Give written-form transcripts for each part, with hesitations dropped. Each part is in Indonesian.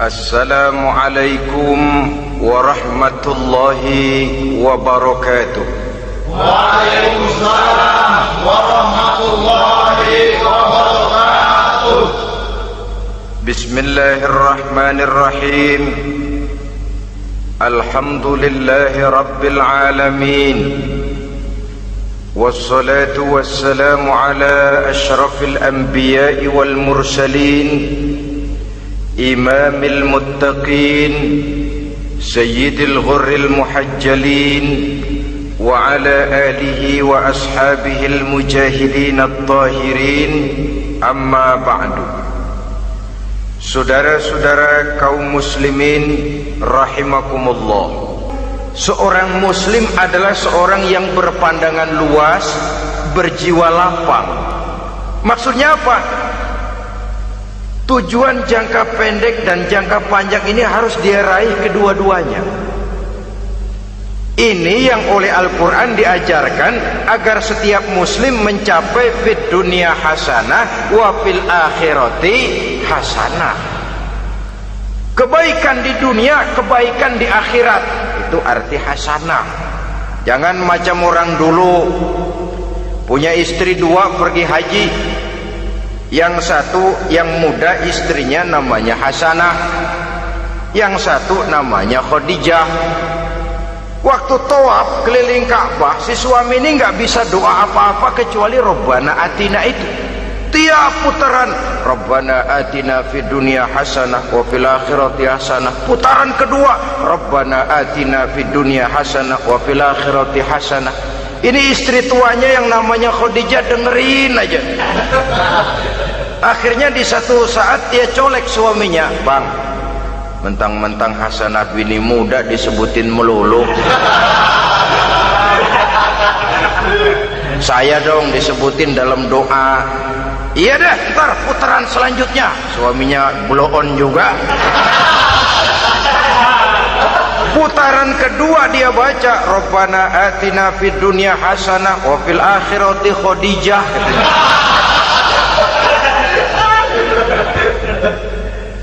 Assalamualaikum warahmatullahi wabarakatuh. Waalaikumsalam warahmatullahi wabarakatuh. Bismillahirrahmanirrahim. Alhamdulillahi rabbil alamin. Wassalatu wassalamu ala ashrafil anbiya'i wal mursalin, imamil muttaqin, sayyidil ghurril muhajjalin, wa ala alihi wa ashabihil mujahidin at-tahirin. Amma ba'du. Saudara-saudara kaum muslimin rahimakumullah, seorang muslim adalah seorang yang berpandangan luas, berjiwa lapang. Maksudnya apa? Tujuan jangka pendek dan jangka panjang ini harus dia raih kedua-duanya. Ini yang oleh Al-Quran diajarkan agar setiap muslim mencapai fid dunya hasanah wa fil akhirati hasanah. Kebaikan di dunia, kebaikan di akhirat, itu arti hasanah. Jangan macam orang dulu, punya istri dua pergi haji. Yang satu yang muda istrinya namanya Hasanah, yang satu namanya Khadijah. Waktu tawaf keliling Ka'bah, si suami ini nggak bisa doa apa-apa kecuali Rabbana Atina itu. Tiap putaran Rabbana Atina fid dunya hasanah wa fil akhirati hasanah. Putaran kedua Rabbana Atina fid dunya hasanah wa fil akhirati hasanah. Ini istri tuanya yang namanya Khadijah dengerin aja. Akhirnya di satu saat dia colek suaminya, "Bang, mentang-mentang Hasanah bini muda disebutin melulu, saya dong disebutin dalam doa." "Iya dah, ntar putaran selanjutnya." Suaminya blow on juga. Putaran kedua dia baca Rabbana Atina fid dunya hasanah wa fil akhirati Khadijah.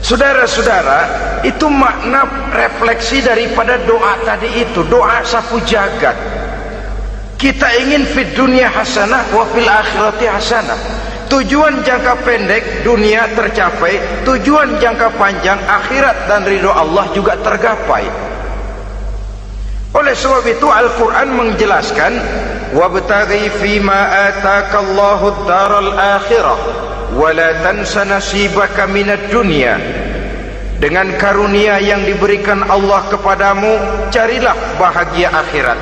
Saudara-saudara, itu makna refleksi daripada doa tadi itu, doa sapu jagat. Kita ingin fid dunya hasanah wa fil akhirati hasanah. Tujuan jangka pendek dunia tercapai, tujuan jangka panjang akhirat dan ridho Allah juga tergapai. Oleh sebab itu Al-Quran menjelaskan, wabtaghi fima atakallahu ad-daral akhirah wa la tansa nasibaka minad dunya. Dengan karunia yang diberikan Allah kepadamu, carilah bahagia akhirat.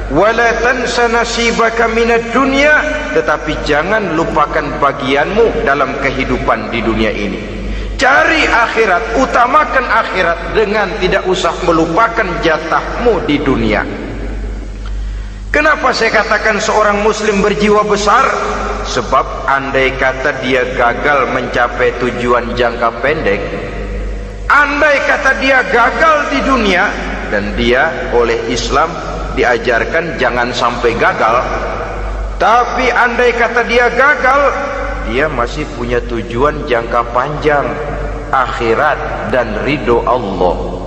Wa la tansa nasibaka minad dunya, tetapi jangan lupakan bagianmu dalam kehidupan di dunia ini. Cari akhirat, utamakan akhirat dengan tidak usah melupakan jatahmu di dunia. Kenapa saya katakan seorang muslim berjiwa besar? Sebab andai kata dia gagal mencapai tujuan jangka pendek, andai kata dia gagal di dunia, dan dia oleh Islam diajarkan jangan sampai gagal, tapi andai kata dia gagal, dia masih punya tujuan jangka panjang, akhirat dan ridho Allah.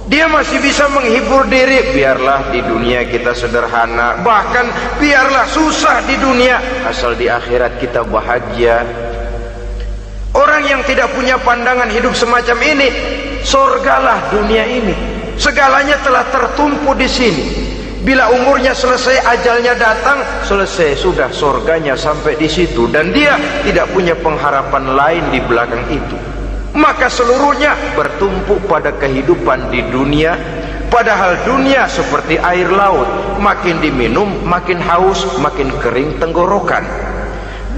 Dia masih bisa menghibur diri, biarlah di dunia kita sederhana, bahkan biarlah susah di dunia, asal di akhirat kita bahagia. Orang yang tidak punya pandangan hidup semacam ini, sorgalah dunia ini, segalanya telah tertumpu di sini. Bila umurnya selesai, ajalnya datang, selesai sudah, sorganya sampai di situ, dan dia tidak punya pengharapan lain di belakang itu. Maka seluruhnya bertumpu pada kehidupan di dunia, padahal dunia seperti air laut, makin diminum makin haus, makin kering tenggorokan.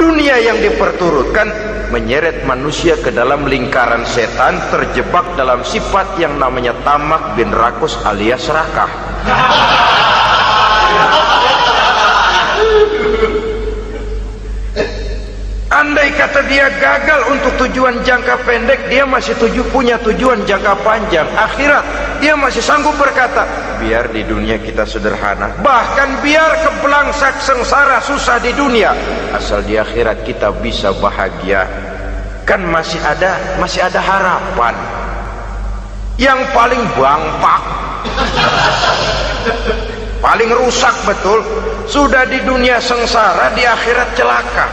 Dunia yang diperturutkan menyeret manusia ke dalam lingkaran setan, terjebak dalam sifat yang namanya tamak bin rakus alias serakah. Andai kata dia gagal untuk tujuan jangka pendek, dia masih punya tujuan jangka panjang, akhirat. Dia masih sanggup berkata, biar di dunia kita sederhana, bahkan biar kebelangsak sengsara susah di dunia, asal di akhirat kita bisa bahagia. Kan masih ada harapan. yang paling bangpak, paling rusak betul. Sudah di dunia sengsara, di akhirat celaka.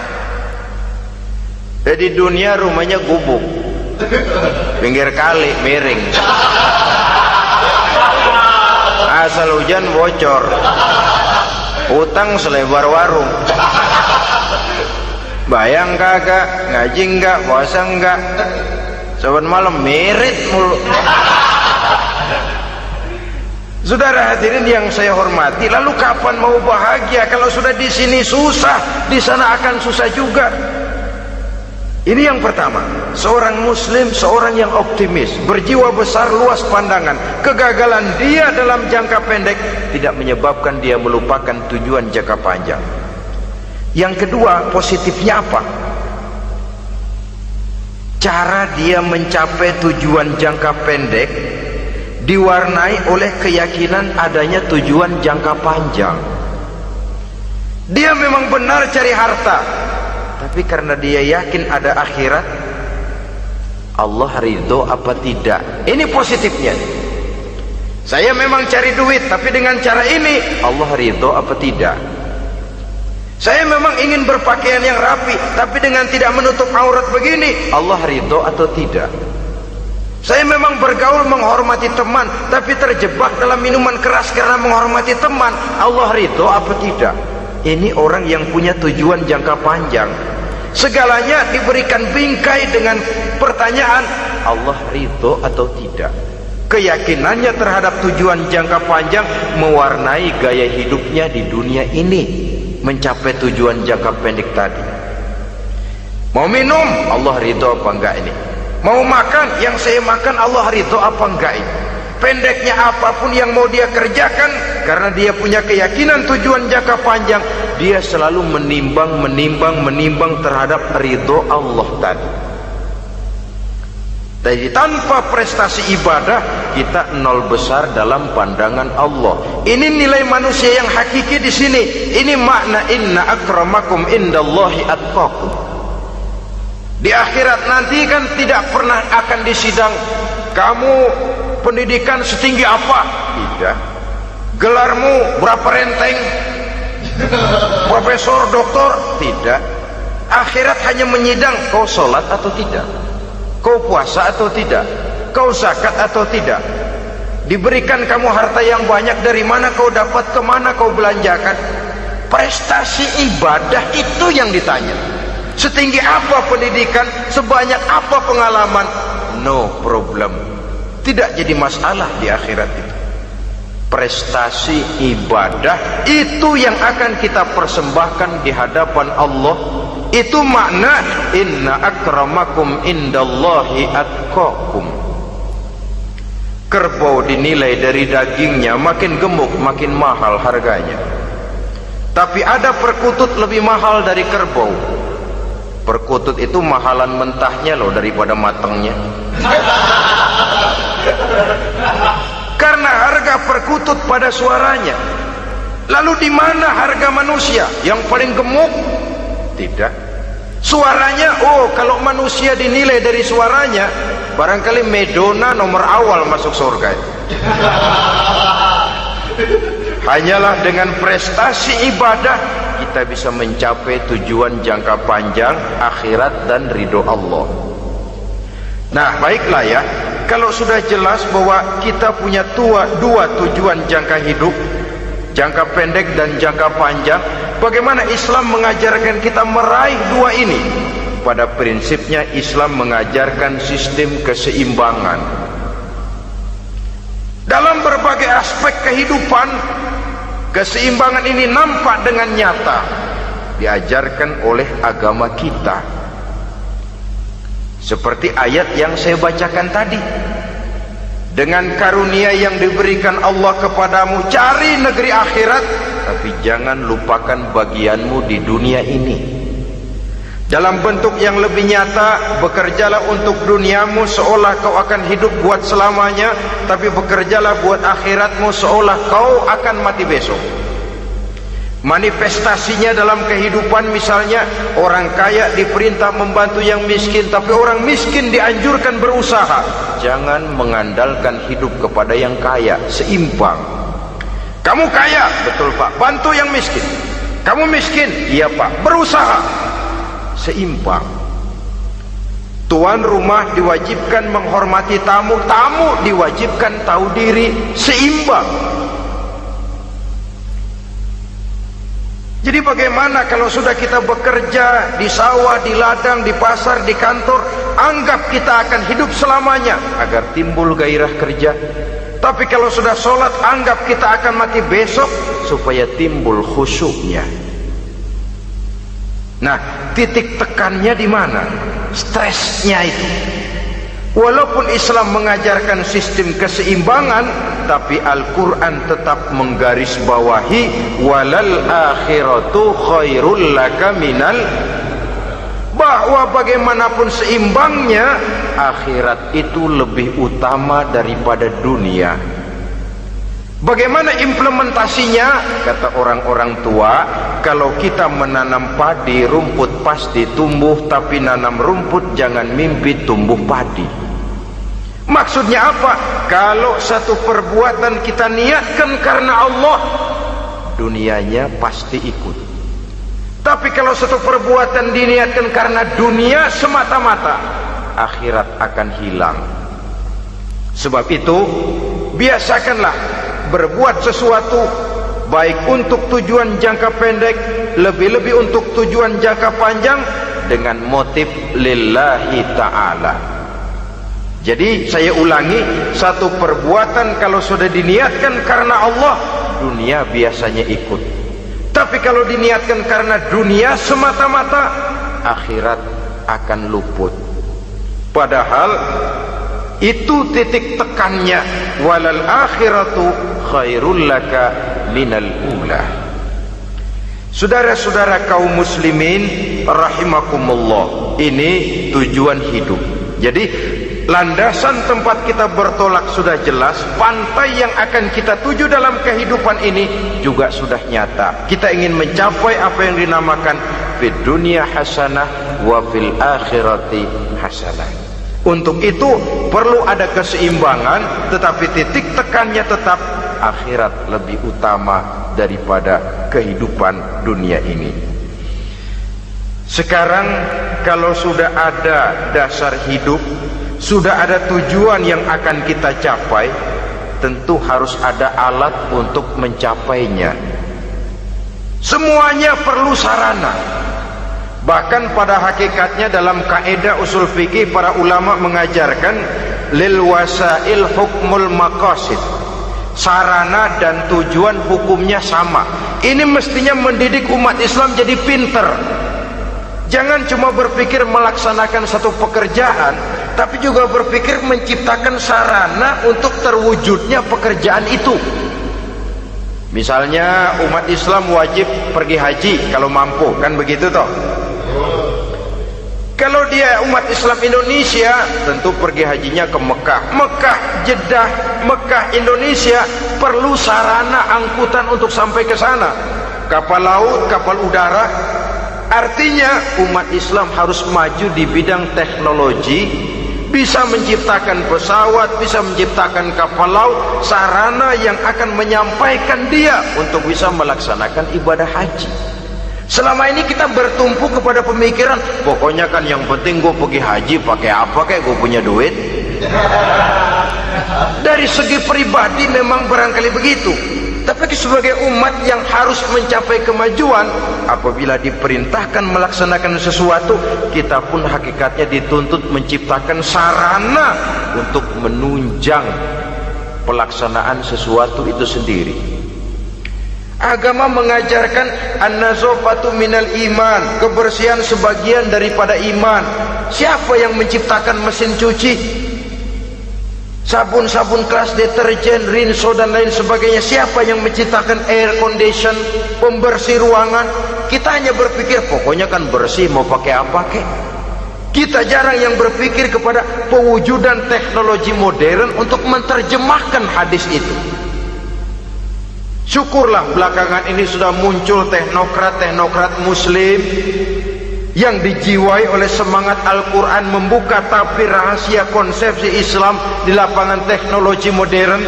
Di dunia rumahnya gubuk, pinggir kali miring, asal hujan bocor, utang selebar warung. Bayang kagak, ngaji enggak, puasa enggak, saban malam merit mulu. Saudara hadirin yang saya hormati, lalu kapan mau bahagia kalau sudah di sini susah, di sana akan susah juga. Ini yang pertama, seorang muslim, seorang yang optimis, berjiwa besar, luas pandangan. Kegagalan dia dalam jangka pendek tidak menyebabkan dia melupakan tujuan jangka panjang. Yang kedua, positifnya apa? Cara dia mencapai tujuan jangka pendek diwarnai oleh keyakinan adanya tujuan jangka panjang. Dia memang benar cari harta, tapi karena dia yakin ada akhirat, Allah ridho apa tidak. Ini positifnya. Saya memang cari duit, tapi dengan cara ini Allah ridho apa tidak. Saya memang ingin berpakaian yang rapi, tapi dengan tidak menutup aurat begini, Allah ridho atau tidak. Saya memang bergaul menghormati teman, tapi terjebak dalam minuman keras karena menghormati teman, Allah ridho apa tidak. Ini orang yang punya tujuan jangka panjang. Segalanya diberikan bingkai dengan pertanyaan, Allah ridho atau tidak. Keyakinannya terhadap tujuan jangka panjang mewarnai gaya hidupnya di dunia ini, mencapai tujuan jangka pendek tadi. Mau minum, Allah ridho apa enggak ini? Mau makan, yang saya makan Allah ridho apa enggak ini? Pendeknya apapun yang mau dia kerjakan, karena dia punya keyakinan tujuan jangka panjang, dia selalu menimbang terhadap ridho Allah tadi. Jadi tanpa prestasi ibadah, kita nol besar dalam pandangan Allah. Ini nilai manusia yang hakiki di sini. Ini makna inna akramakum indallahi atqakum. Di akhirat nanti kan tidak pernah akan disidang, kamu pendidikan setinggi apa? Tidak. Gelarmu berapa renteng? Profesor, doktor? Tidak. Akhirat hanya menyidang kau sholat atau tidak, kau puasa atau tidak, kau zakat atau tidak. Diberikan kamu harta yang banyak, dari mana kau dapat, kemana kau belanjakan. Prestasi ibadah itu yang ditanya. Setinggi apa pendidikan, sebanyak apa pengalaman, no problem, tidak jadi masalah di akhirat itu. Prestasi ibadah itu yang akan kita persembahkan di hadapan Allah. Itu makna inna akramakum indallahi atqakum. Kerbau dinilai dari dagingnya, makin gemuk makin mahal harganya. Tapi ada perkutut lebih mahal dari kerbau. Perkutut itu mahalan mentahnya loh daripada matangnya. Karena harga perkutut pada suaranya. Lalu di mana harga manusia yang paling gemuk? Tidak. Suaranya, oh kalau manusia dinilai dari suaranya, barangkali Madonna nomor awal masuk surga. Hanyalah dengan prestasi ibadah kita bisa mencapai tujuan jangka panjang akhirat dan ridho Allah. Nah baiklah ya, kalau sudah jelas bahwa kita punya dua tujuan jangka hidup, jangka pendek dan jangka panjang, bagaimana Islam mengajarkan kita meraih dua ini? Pada prinsipnya Islam mengajarkan sistem keseimbangan. Dalam berbagai aspek kehidupan, keseimbangan ini nampak dengan nyata diajarkan oleh agama kita. Seperti ayat yang saya bacakan tadi, dengan karunia yang diberikan Allah kepadamu, cari negeri akhirat, tapi jangan lupakan bagianmu di dunia ini. Dalam bentuk yang lebih nyata, bekerjalah untuk duniamu seolah kau akan hidup buat selamanya, tapi bekerjalah buat akhiratmu seolah kau akan mati besok. Manifestasinya dalam kehidupan, misalnya orang kaya diperintah membantu yang miskin, tapi orang miskin dianjurkan berusaha. Jangan mengandalkan hidup kepada yang kaya, seimbang. Kamu kaya, betul Pak, bantu yang miskin. Kamu miskin, iya Pak, berusaha. Seimbang. Tuan rumah diwajibkan menghormati tamu, tamu diwajibkan tahu diri, seimbang. Jadi bagaimana kalau sudah kita bekerja di sawah, di ladang, di pasar, di kantor, anggap kita akan hidup selamanya agar timbul gairah kerja. Tapi kalau sudah sholat, anggap kita akan mati besok supaya timbul khusyuknya. Nah, titik tekannya di mana? Stresnya itu. Walaupun Islam mengajarkan sistem keseimbangan, tapi Al-Quran tetap menggarisbawahi walal akhiratu khairul laka minal, bahwa bagaimanapun seimbangnya, akhirat itu lebih utama daripada dunia. Bagaimana implementasinya? Kata orang-orang tua, kalau kita menanam padi, rumput pasti tumbuh, tapi nanam rumput jangan mimpi tumbuh padi. Maksudnya apa? Kalau satu perbuatan kita niatkan karena Allah, dunianya pasti ikut. Tapi kalau satu perbuatan diniatkan karena dunia semata-mata, akhirat akan hilang. Sebab itu, biasakanlah berbuat sesuatu baik untuk tujuan jangka pendek, lebih-lebih untuk tujuan jangka panjang, dengan motif lillahi ta'ala. Jadi saya ulangi, satu perbuatan kalau sudah diniatkan karena Allah, dunia biasanya ikut. Tapi kalau diniatkan karena dunia semata-mata, akhirat akan luput. Padahal itu titik tekannya, walal akhiratu khairul laka minal ula. Saudara-saudara kaum muslimin rahimakumullah, ini tujuan hidup. Jadi landasan tempat kita bertolak sudah jelas, pantai yang akan kita tuju dalam kehidupan ini juga sudah nyata. Kita ingin mencapai apa yang dinamakan fid dunya hasanah wa fil akhirati hasanah. Untuk itu perlu ada keseimbangan, tetapi titik tekannya tetap akhirat lebih utama daripada kehidupan dunia ini. Sekarang kalau sudah ada dasar hidup, sudah ada tujuan yang akan kita capai, tentu harus ada alat untuk mencapainya. Semuanya perlu sarana. Bahkan pada hakikatnya dalam kaidah usul fikih, para ulama mengajarkan lil wasail hukmul maqasid. Sarana dan tujuan hukumnya sama. Ini mestinya mendidik umat Islam jadi pinter. Jangan cuma berpikir melaksanakan satu pekerjaan, tapi juga berpikir menciptakan sarana untuk terwujudnya pekerjaan itu. Misalnya umat Islam wajib pergi haji kalau mampu, kan begitu toh? Kalau dia umat Islam Indonesia, tentu pergi hajinya ke Mekah. Mekah, Jeddah, Mekah, Indonesia perlu sarana angkutan untuk sampai ke sana. Kapal laut, kapal udara. Artinya umat Islam harus maju di bidang teknologi, bisa menciptakan pesawat, bisa menciptakan kapal laut, sarana yang akan menyampaikan dia untuk bisa melaksanakan ibadah haji. Selama ini kita bertumpu kepada pemikiran, pokoknya kan yang penting gue pergi haji pakai apa, kayak gue punya duit. Dari segi pribadi memang barangkali begitu, tapi sebagai umat yang harus mencapai kemajuan, apabila diperintahkan melaksanakan sesuatu, kita pun hakikatnya dituntut menciptakan sarana untuk menunjang pelaksanaan sesuatu itu sendiri. Agama mengajarkan an-nazafatu minal iman, kebersihan sebagian daripada iman. Siapa yang menciptakan mesin cuci, sabun-sabun kelas, deterjen, rinso dan lain sebagainya? Siapa yang menciptakan air condition, pembersih ruangan? Kita hanya berpikir pokoknya kan bersih, mau pakai apa kek. Kita jarang yang berpikir kepada pewujudan teknologi modern untuk menerjemahkan hadis itu. Syukurlah belakangan ini sudah muncul teknokrat-teknokrat muslim yang dijiwai oleh semangat Al-Quran, membuka tabir rahasia konsepsi Islam di lapangan teknologi modern,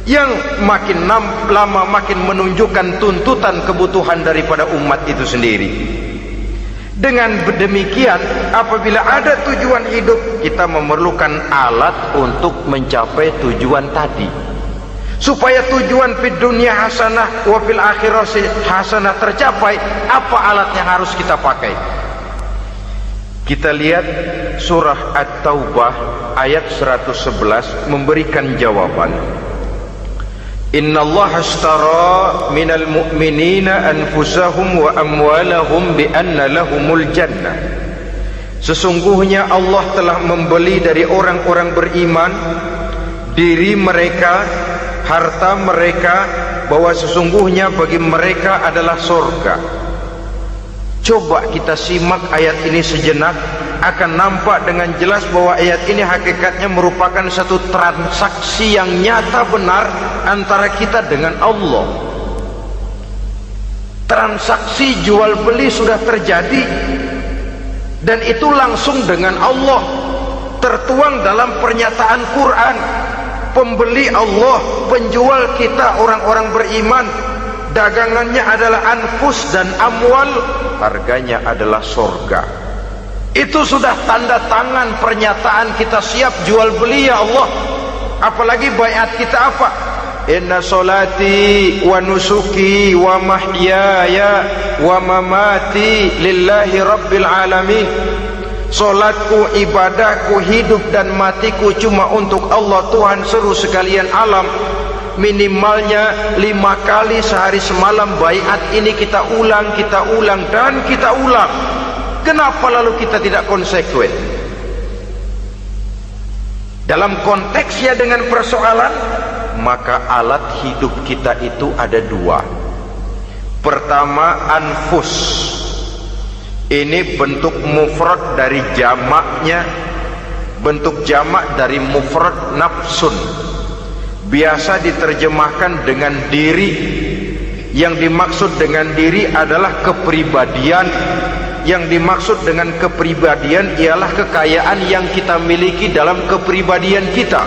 yang makin lama makin menunjukkan tuntutan kebutuhan daripada umat itu sendiri. Dengan demikian, apabila ada tujuan hidup, kita memerlukan alat untuk mencapai tujuan tadi. Supaya tujuan fid dunia hasanah wa fil akhirati hasanah tercapai, apa alat yang harus kita pakai? Kita lihat surah At-Taubah ayat 111 memberikan jawaban. Innallaha ashtara minal mu'minina anfusahum wa amwalahum bi anna lahumul jannah. Sesungguhnya Allah telah membeli dari orang-orang beriman diri mereka, harta mereka, bahwa sesungguhnya bagi mereka adalah surga. Coba kita simak ayat ini sejenak, akan nampak dengan jelas bahwa ayat ini hakikatnya merupakan satu transaksi yang nyata benar antara kita dengan Allah. Transaksi jual beli sudah terjadi, dan itu langsung dengan Allah, tertuang dalam pernyataan Quran. Pembeli Allah, penjual kita orang-orang beriman, dagangannya adalah anfus dan amwal, harganya adalah surga. Itu sudah tanda tangan pernyataan kita siap jual beli ya Allah. Apalagi baiat kita apa? Inna solati wa nusuki wa mahyaya wa mamati lillahi rabbil alamin. Solatku, ibadahku, hidup dan matiku cuma untuk Allah, Tuhan seluruh sekalian alam. Minimalnya 5 kali sehari semalam baiat ini kita ulang dan kita ulang. Kenapa lalu kita tidak konsekuen? Dalam konteksnya dengan persoalan, maka alat hidup kita itu ada 2. Pertama, anfus. Ini bentuk mufrad dari jamaknya, bentuk jamak dari mufrad nafsun. Biasa diterjemahkan dengan diri. Yang dimaksud dengan diri adalah kepribadian. Yang dimaksud dengan kepribadian ialah kekayaan yang kita miliki dalam kepribadian kita.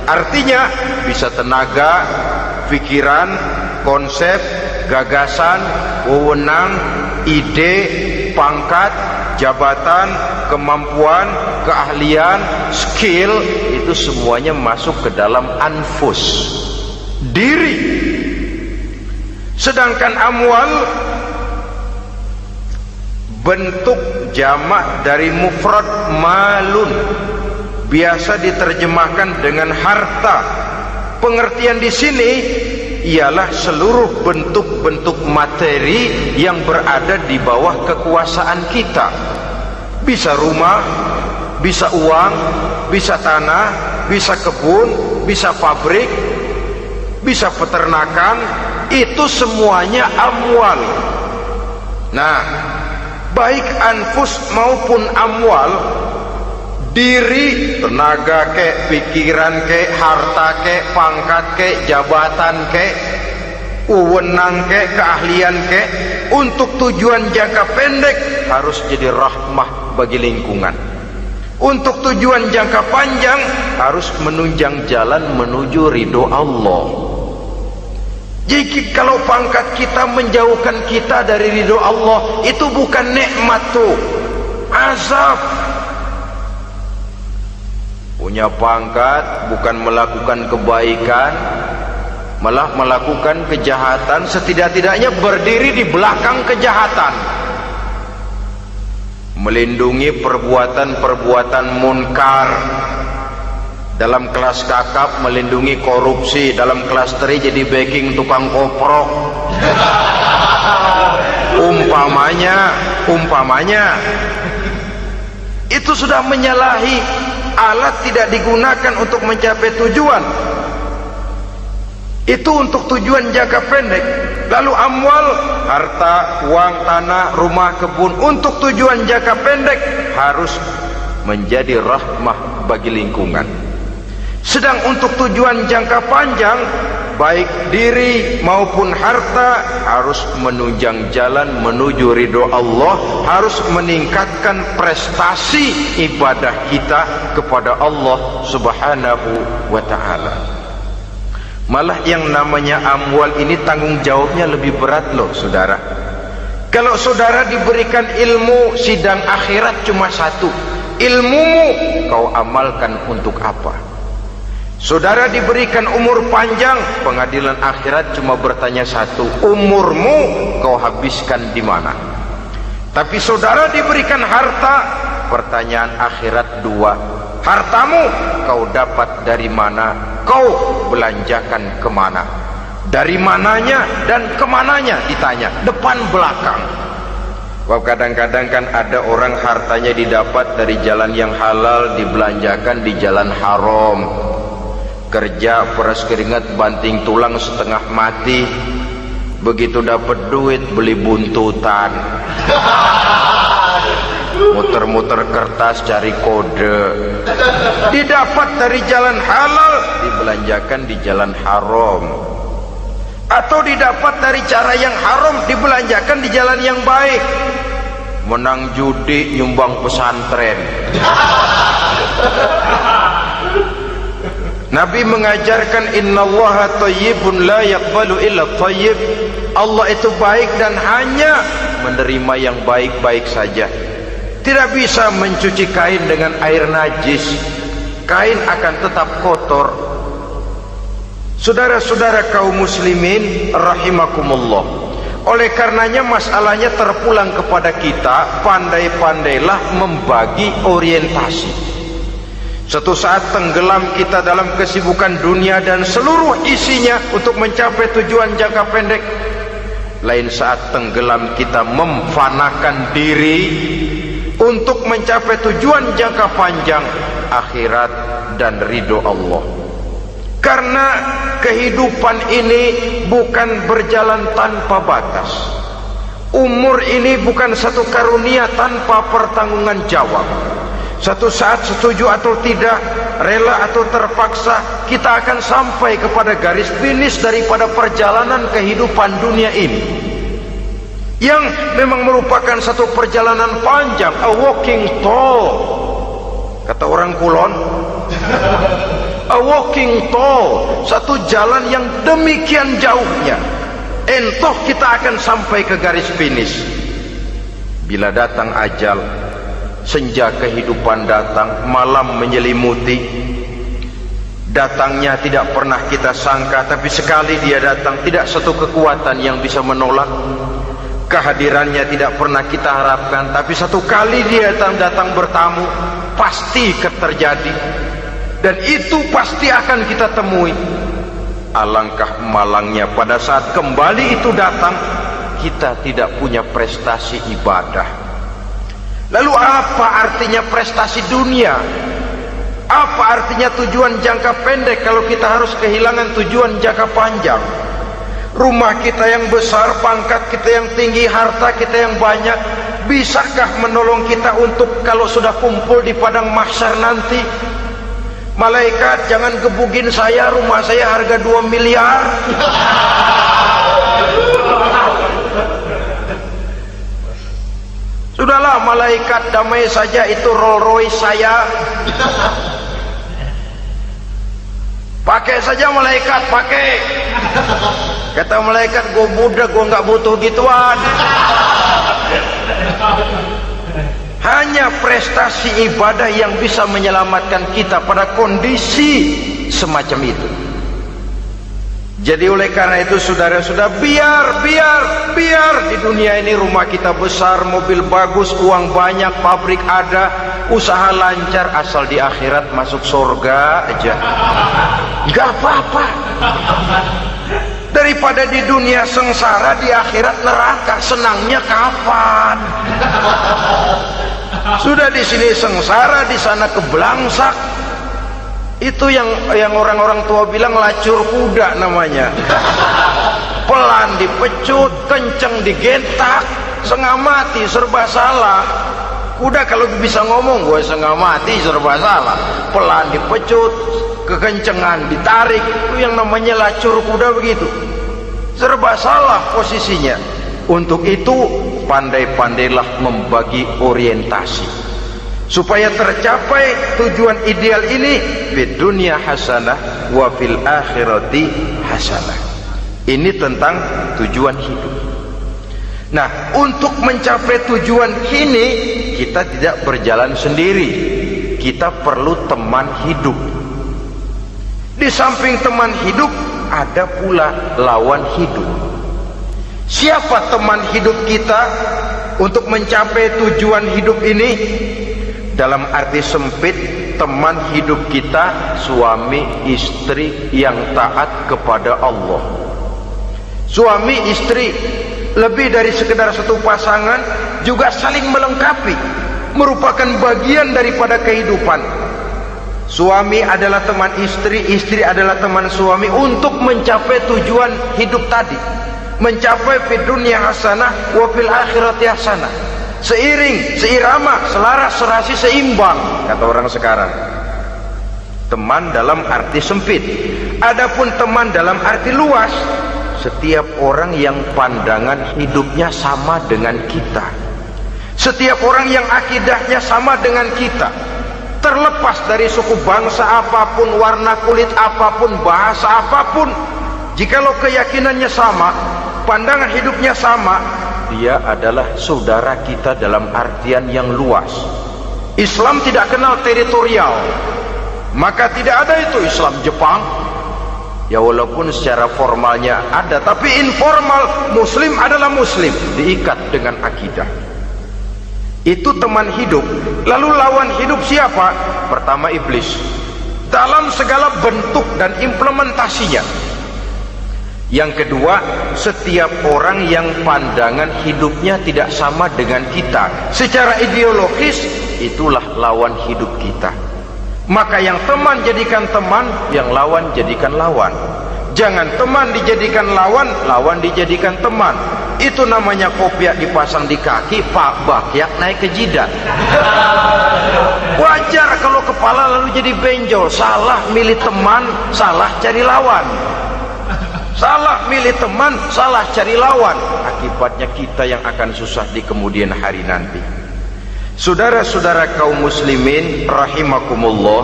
Artinya bisa tenaga, pikiran, konsep, gagasan, wewenang, ide, pangkat, jabatan, kemampuan, keahlian, skill, itu semuanya masuk ke dalam anfus, diri. Sedangkan amwal bentuk jamak dari mufrad malun, biasa diterjemahkan dengan harta. Pengertian di sini ialah seluruh bentuk-bentuk materi yang berada di bawah kekuasaan kita. Bisa rumah, bisa uang, bisa tanah, bisa kebun, bisa pabrik, bisa peternakan, itu semuanya amwal. Nah, baik anfus maupun amwal, diri, tenaga ke, pikiran ke, harta ke, pangkat ke, jabatan ke, wewenang ke, keahlian ke, untuk tujuan jangka pendek harus jadi rahmah bagi lingkungan. Untuk tujuan jangka panjang harus menunjang jalan menuju ridho Allah. Jadi kalau pangkat kita menjauhkan kita dari ridho Allah, itu bukan nikmat tuh, azab. Punya pangkat bukan melakukan kebaikan, malah melakukan kejahatan, setidak-tidaknya berdiri di belakang kejahatan, melindungi perbuatan-perbuatan munkar. Dalam kelas kakap melindungi korupsi, dalam kelas teri jadi backing tukang koprok. Umpamanya itu sudah menyalahi. Alat tidak digunakan untuk mencapai tujuan, itu untuk tujuan jangka pendek. Lalu amwal, harta, uang, tanah, rumah, kebun, untuk tujuan jangka pendek harus menjadi rahmah bagi lingkungan. Sedang untuk tujuan jangka panjang, baik diri maupun harta, harus menunjang jalan menuju ridho Allah, harus meningkatkan prestasi ibadah kita kepada Allah Subhanahu wa ta'ala. Malah yang namanya amwal ini tanggung jawabnya lebih berat loh saudara. Kalau saudara diberikan ilmu, sidang akhirat cuma satu, ilmumu kau amalkan untuk apa? Saudara diberikan umur panjang, pengadilan akhirat cuma bertanya satu, umurmu kau habiskan di mana? Tapi saudara diberikan harta, pertanyaan akhirat dua, hartamu kau dapat dari mana, kau belanjakan kemana? Dari mananya dan kemananya ditanya, depan belakang. Wah, kadang-kadang kan ada orang hartanya didapat dari jalan yang halal, dibelanjakan di jalan haram. Kerja peras keringat banting tulang setengah mati, begitu dapat duit beli buntutan, muter-muter kertas cari kode. Didapat dari jalan halal, dibelanjakan di jalan haram. Atau didapat dari cara yang haram, dibelanjakan di jalan yang baik. Menang judi, nyumbang pesantren. Nabi mengajarkan innallaha thayyibun la yaqbalu illa thayyib. Allah itu baik dan hanya menerima yang baik-baik saja. Tidak bisa mencuci kain dengan air najis. Kain akan tetap kotor. Saudara-saudara kaum muslimin rahimakumullah. Oleh karenanya masalahnya terpulang kepada kita, pandai-pandailah membagi orientasi. Suatu saat tenggelam kita dalam kesibukan dunia dan seluruh isinya untuk mencapai tujuan jangka pendek. Lain saat tenggelam kita memfanakan diri untuk mencapai tujuan jangka panjang, akhirat dan ridho Allah. Karena kehidupan ini bukan berjalan tanpa batas. Umur ini bukan satu karunia tanpa pertanggungan jawab. Suatu saat setuju atau tidak, rela atau terpaksa, kita akan sampai kepada garis finish daripada perjalanan kehidupan dunia ini, yang memang merupakan satu perjalanan panjang, a walking tall, kata orang Kulon. A walking tall, satu jalan yang demikian jauhnya. Entoh kita akan sampai ke garis finish. Bila datang ajal, senja kehidupan datang, malam menyelimuti. Datangnya tidak pernah kita sangka, tapi sekali dia datang, tidak satu kekuatan yang bisa menolak. Kehadirannya tidak pernah kita harapkan, tapi satu kali dia datang bertamu, pasti terjadi. Dan itu pasti akan kita temui. Alangkah malangnya pada saat kembali itu datang, kita tidak punya prestasi ibadah. Lalu apa artinya prestasi dunia? Apa artinya tujuan jangka pendek kalau kita harus kehilangan tujuan jangka panjang? Rumah kita yang besar, pangkat kita yang tinggi, harta kita yang banyak, bisakah menolong kita untuk kalau sudah kumpul di padang mahsyar nanti? Malaikat, jangan gebugin saya, rumah saya harga 2 miliar. Sudahlah malaikat, damai saja, itu Rolls Royce saya. Pakai saja malaikat, pakai. Kata malaikat, gue budak, gue nggak butuh gituan. Hanya prestasi ibadah yang bisa menyelamatkan kita pada kondisi semacam itu. Jadi oleh karena itu saudara-saudara, biar di dunia ini rumah kita besar, mobil bagus, uang banyak, pabrik ada, usaha lancar, asal di akhirat masuk surga aja, nggak apa-apa. Daripada di dunia sengsara, di akhirat neraka, senangnya kapan? Sudah di sini sengsara, di sana keblangsak. Itu yang orang-orang tua bilang lacur kuda namanya. Pelan dipecut, kenceng digentak, setengah mati, serba salah. Kuda kalau bisa ngomong, gue setengah mati serba salah. Pelan dipecut, kekencengan ditarik, itu yang namanya lacur kuda begitu. Serba salah posisinya. Untuk itu pandai-pandailah membagi orientasi supaya tercapai tujuan ideal ini, fid dunya hasanah wa fil akhirati hasanah. Ini tentang tujuan hidup. Nah, untuk mencapai tujuan ini kita tidak berjalan sendiri. Kita perlu teman hidup. Di samping teman hidup ada pula lawan hidup. Siapa teman hidup kita untuk mencapai tujuan hidup ini? Dalam arti sempit, teman hidup kita suami istri yang taat kepada Allah. Suami istri lebih dari sekedar satu pasangan, juga saling melengkapi, merupakan bagian daripada kehidupan. Suami adalah teman istri, istri adalah teman suami untuk mencapai tujuan hidup tadi, mencapai fid dunya hasanah wa fil akhirati hasanah. Seiring, seirama, selaras, serasi, seimbang, kata orang sekarang. Teman dalam arti sempit. Adapun teman dalam arti luas, setiap orang yang pandangan hidupnya sama dengan kita, setiap orang yang akidahnya sama dengan kita, terlepas dari suku bangsa apapun, warna kulit apapun, bahasa apapun, jikalau keyakinannya sama, pandangan hidupnya sama, dia adalah saudara kita dalam artian yang luas. Islam tidak kenal teritorial, maka tidak ada itu Islam Jepang. Ya walaupun secara formalnya ada, tapi informal muslim adalah muslim, diikat dengan akidah. Itu teman hidup. Lalu lawan hidup siapa? Pertama iblis, dalam segala bentuk dan implementasinya. Yang kedua, setiap orang yang pandangan hidupnya tidak sama dengan kita secara ideologis, itulah lawan hidup kita. Maka yang teman jadikan teman, yang lawan jadikan lawan. Jangan teman dijadikan lawan, lawan dijadikan teman. Itu namanya kopiah dipasang di kaki, pak bakyak naik ke jidat. Wajar kalau kepala lalu jadi benjol. Salah milih teman, salah cari lawan. Salah milih teman, salah cari lawan. Akibatnya kita yang akan susah di kemudian hari nanti. Saudara-saudara kaum muslimin rahimakumullah,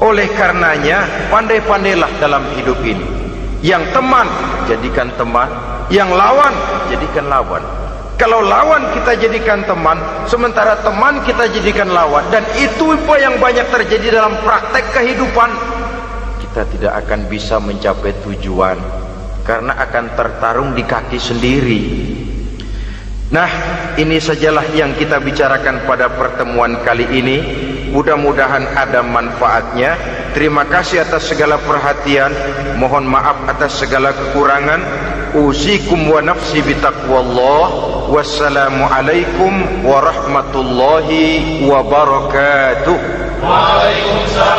oleh karenanya pandai-pandailah dalam hidup ini. Yang teman jadikan teman, yang lawan jadikan lawan. Kalau lawan kita jadikan teman, sementara teman kita jadikan lawan, dan itu apa yang banyak terjadi dalam praktek kehidupan, kita tidak akan bisa mencapai tujuan, karena akan tertarung di kaki sendiri. Nah, ini sajalah yang kita bicarakan pada pertemuan kali ini. Mudah-mudahan ada manfaatnya. Terima kasih atas segala perhatian. Mohon maaf atas segala kekurangan. Usikum wa nafsi bitaqwallah. Wassalamualaikum warahmatullahi wabarakatuh. Waalaikumsalam.